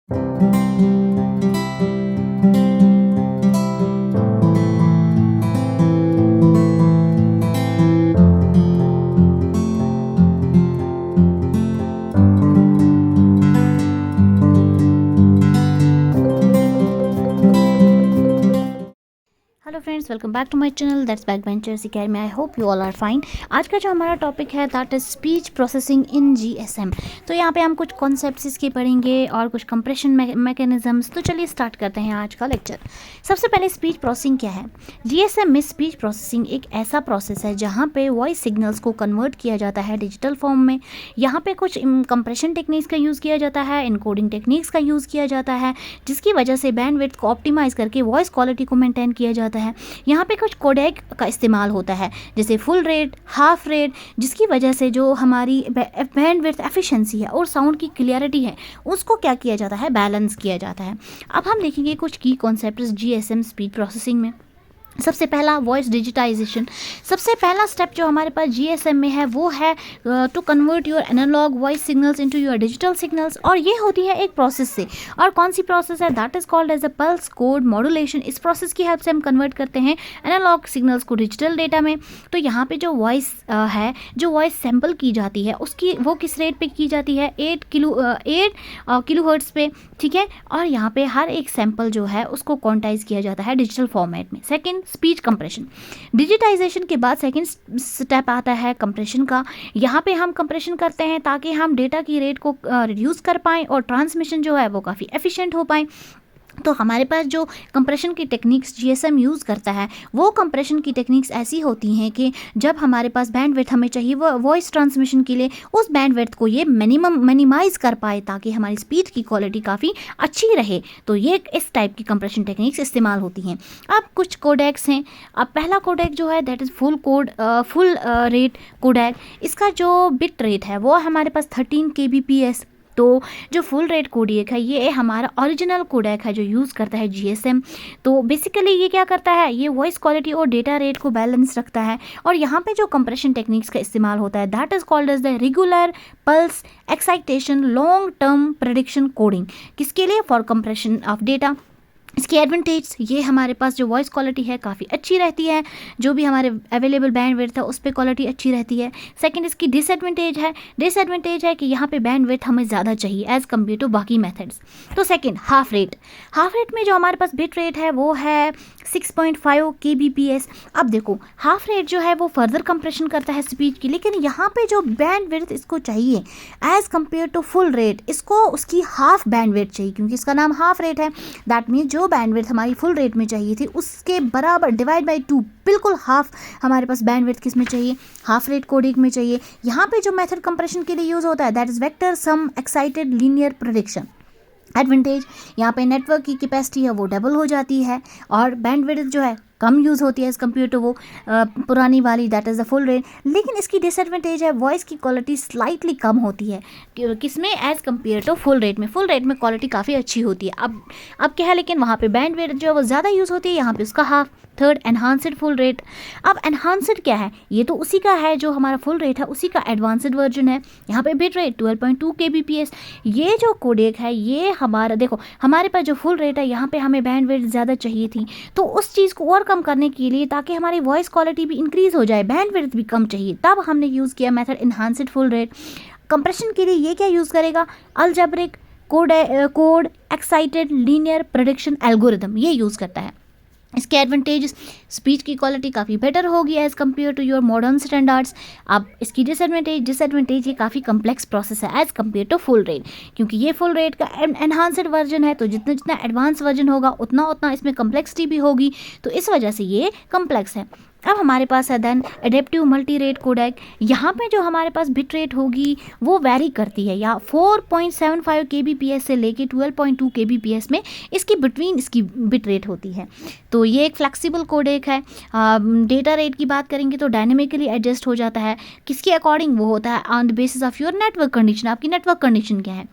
Hello friends, welcome back to my channel that's back ventures academy. I hope you all are fine. आज का जो हमारा topic है that is speech processing in GSM. तो यहाँ पे हम कुछ कॉन्सेप्ट्स इसके पढ़ेंगे और कुछ कंप्रेशन मैकेनिज्म्स। तो चलिए स्टार्ट करते हैं आज का लेक्चर। सबसे पहले स्पीच प्रोसेसिंग क्या है। जीएसएम में स्पीच प्रोसेसिंग एक ऐसा प्रोसेस है जहाँ पे वॉइस सिग्नल्स को कन्वर्ट किया जाता है डिजिटल फॉर्म में। यहाँ पे कुछ कंप्रेशन टेक्निक्स का यूज़ किया जाता है, इनकोडिंग टेक्निक्स का यूज़ किया जाता है, जिसकी वजह से बैंडविड्थ को ऑप्टिमाइज करके वॉइस क्वालिटी को मेंटेन किया जाता है। यहाँ पे कुछ कोडेक का इस्तेमाल होता है जैसे फुल रेट, हाफ रेट, जिसकी वजह से जो हमारी बैंडविड्थ एफिशिएंसी है और साउंड की क्लियरिटी है उसको क्या किया जाता है, बैलेंस किया जाता है। अब हम देखेंगे कुछ की कॉन्सेप्ट्स जीएसएम स्पीच प्रोसेसिंग में। सबसे पहला वॉइस डिजिटाइजेशन। सबसे पहला स्टेप जो हमारे पास जीएसएम में है वो है to convert your analogue voice signals into your digital signals, और ये होती है एक प्रोसेस से। और कौन सी प्रोसेस है, that is called as a pulse code modulation. इस प्रोसेस की हेल्प से हम कन्वर्ट करते हैं एनालॉग सिग्नल्स को डिजिटल डेटा में। तो यहाँ पे जो वॉइस है, जो वॉइस सैम्पल की जाती है उसकी वो किस रेट पे की जाती है, 8 किलो हर्ट्ज़ पे, ठीक है। और यहाँ पे हर एक सैम्पल जो है उसको क्वांटाइज किया जाता है डिजिटल फॉर्मेट में। Second, speech compression. डिजिटाइजेशन के बाद सेकंड स्टेप आता है कंप्रेशन का। यहाँ पे हम कंप्रेशन करते हैं ताकि हम डेटा की रेट को रिड्यूस कर पाएँ और ट्रांसमिशन जो है वो काफ़ी एफिशिएंट हो पाए। तो हमारे पास जो कंप्रेशन की टेक्निक्स जीएसएम यूज़ करता है वो कंप्रेशन की टेक्निक्स ऐसी होती हैं कि जब हमारे पास बैंडविड्थ हमें चाहिए वो वॉइस ट्रांसमिशन के लिए, उस बैंडविड्थ को ये मिनिमाइज़ कर पाए ताकि हमारी स्पीच की क्वालिटी काफ़ी अच्छी रहे। तो ये इस टाइप की कंप्रेशन टेक्निक्स इस्तेमाल होती हैं। अब कुछ कोडेक्स हैं। अब पहला कोडेक जो है that is full rate codec. इसका जो बिट रेट है वो हमारे पास 13 kbps। तो जो फुल रेट कोडेक है ये हमारा ओरिजिनल कोडेक है जो यूज़ करता है जीएसएम। तो बेसिकली ये क्या करता है, ये वॉइस क्वालिटी और डेटा रेट को बैलेंस रखता है। और यहाँ पे जो कंप्रेशन टेक्निक्स का इस्तेमाल होता है that is called as the regular pulse excitation long term prediction coding. किसके लिए, फॉर कंप्रेशन ऑफ डेटा। इसकी एडवांटेज, ये हमारे पास जो वॉइस क्वालिटी है काफ़ी अच्छी रहती है, जो भी हमारे अवेलेबल बैंडविड्थ है उस पर क्वालिटी अच्छी रहती है। सेकंड, इसकी डिसएडवांटेज है कि यहाँ पे बैंडविड्थ हमें ज़्यादा चाहिए एज़ कम्पेयर टू बाकी मेथड्स। तो सेकंड, हाफ रेट में जो हमारे पास बिट रेट है वो है 6.5 kbps। अब देखो हाफ रेट जो है वो फर्दर कंप्रेशन करता है स्पीच की, लेकिन यहाँ पे जो बैंडविड्थ इसको चाहिए as compare to full rate, इसको उसकी हाफ बैंडविड्थ चाहिए क्योंकि इसका नाम हाफ रेट है। दैट मीन्स जो बैंडविड्थ हमारी फुल रेट में चाहिए थी उसके बराबर डिवाइड बाय 2, बिल्कुल हाफ हमारे पास बैंडविड्थ किस में चाहिए, हाफ रेट कोडेक में चाहिए। यहाँ पे जो मेथड कंप्रेशन के लिए यूज़ होता है that is vector sum excited linear prediction. Advantage, यहाँ पे नेटवर्क की कैपेसिटी है वो डबल हो जाती है और बैंडविड्थ जो है कम यूज़ होती है एज़ कम्पेयर टू वो पुरानी वाली that is the full rate. लेकिन इसकी डिसएडवांटेज है वॉइस की क्वालिटी स्लाइटली कम होती है किसमें, as compare to full rate में क्वालिटी काफ़ी अच्छी होती है। अब क्या है, लेकिन वहाँ पे बैंडविड्थ जो है वो ज़्यादा यूज़ होती है, यहाँ पे उसका half. Third, enhanced full rate. अब एनहांसड क्या है, ये तो उसी का है जो हमारा फुल रेट है उसी का एडवांसड वर्जन है। यहाँ पे बिट रेट 12.2 kbps। ये जो कोडेक है ये हमारा, देखो हमारे पास जो फुल रेट है यहाँ पे हमें बैंडविड्थ ज़्यादा चाहिए थी, तो उस चीज़ को और कम करने के लिए ताकि हमारी वॉइस क्वालिटी भी इंक्रीज़ हो जाए, बैंडविड्थ भी कम चाहिए, तब हमने यूज़ किया method enhanced full rate. Compression के लिए ये क्या यूज़ करेगा, algebraic code excited linear prediction algorithm ये यूज़ करता है। इसके एडवांटेज, स्पीच की क्वालिटी काफ़ी बेटर होगी as compare to your modern standards. अब इसकी डिसएडवांटेज ये काफ़ी कम्प्लेक्स प्रोसेस है as compare to full rate, क्योंकि ये फुल रेट का एनहांसड वर्जन है, तो जितना एडवांस वर्जन होगा उतना इसमें कम्प्लेक्सिटी भी होगी, तो इस वजह से ये कम्प्लेक्स है। अब हमारे पास है then adaptive multi rate codec. यहाँ पे जो हमारे पास बिट रेट होगी वो वैरी करती है, या 4.75 kbps से लेके 12.2 kbps में इसकी बिट रेट होती है। तो ये एक फ्लेक्सिबल कोडेक है। डेटा रेट की बात करेंगे तो डायनेमिकली एडजस्ट हो जाता है, किसके अकॉर्डिंग, वो होता है on the basis of your network condition, आपकी नेटवर्क कंडीशन क्या है।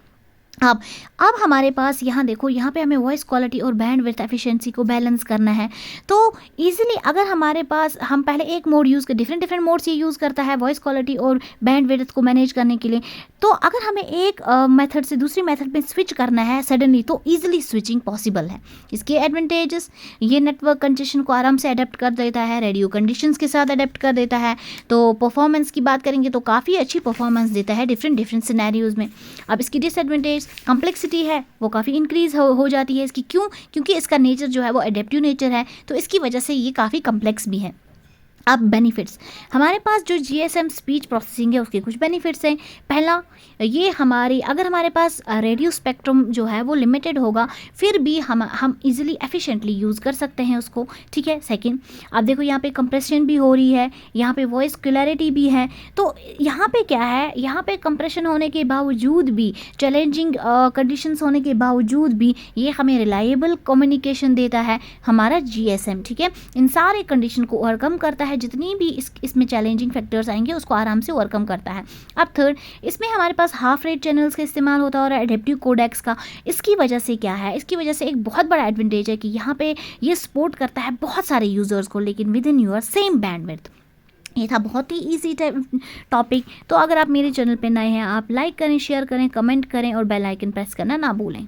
अब हमारे पास यहाँ देखो, यहाँ पे हमें वॉइस क्वालिटी और बैंडविड्थ एफिशिएंसी को बैलेंस करना है। तो इजीली अगर हमारे पास, हम पहले एक मोड यूज़ कर, डिफरेंट डिफरेंट मोड्स ये यूज़ करता है वॉइस क्वालिटी और बैंडविड्थ को मैनेज करने के लिए। तो अगर हमें एक मेथड से दूसरी मेथड में स्विच करना है सडनली, तो ईजिली स्विचिंग पॉसिबल है। इसके एडवांटेजेस, ये नेटवर्क कंडीशन को आराम से अडेप्ट कर देता है, रेडियो कंडीशंस के साथ अडेप्ट कर देता है। तो परफॉर्मेंस की बात करेंगे तो काफ़ी अच्छी परफॉर्मेंस देता है डिफरेंट डिफरेंट सिनेरियोज़ में। अब इसकी डिसएडवांटेज, कम्प्लेक्सिटी है वो काफ़ी इंक्रीज़ हो जाती है इसकी। क्यों? क्योंकि इसका नेचर जो है वो एडेप्टिव नेचर है, तो इसकी वजह से ये काफ़ी कम्प्लेक्स भी है। अब बेनिफिट्स, हमारे पास जो GSM स्पीच प्रोसेसिंग है उसके कुछ बेनिफिट्स हैं। पहला, ये अगर हमारे पास रेडियो स्पेक्ट्रम जो है वो लिमिटेड होगा, फिर भी हम इजीली एफिशिएंटली यूज़ कर सकते हैं उसको, ठीक है। सेकंड, अब देखो यहाँ पे कंप्रेशन भी हो रही है, यहाँ पे वॉइस क्लैरिटी भी है। तो यहाँ पे क्या है, यहाँ पे कंप्रेशन होने के बावजूद भी, चैलेंजिंग कंडीशंस होने के बावजूद भी, ये हमें रिलायबल कम्युनिकेशन देता है हमारा GSM, ठीक है। इन सारे कंडीशन को ओवरकम करता है, जितनी भी इसमें चैलेंजिंग फैक्टर्स आएंगे उसको आराम से ओवरकम करता है। अब थर्ड, इसमें हमारे पास हाफ रेट चैनल्स का इस्तेमाल होता है और एडेप्टिव कोडेक्स का। इसकी वजह से क्या है, इसकी वजह से एक बहुत बड़ा एडवांटेज है कि यहाँ पे ये सपोर्ट करता है बहुत सारे यूज़र्स को, लेकिन with in your same bandwidth. ये था बहुत ही ईजी टॉपिक। तो अगर आप मेरे चैनल पे नए हैं, आप लाइक करें, शेयर करें, कमेंट करें और बेल आइकन प्रेस करना ना भूलें।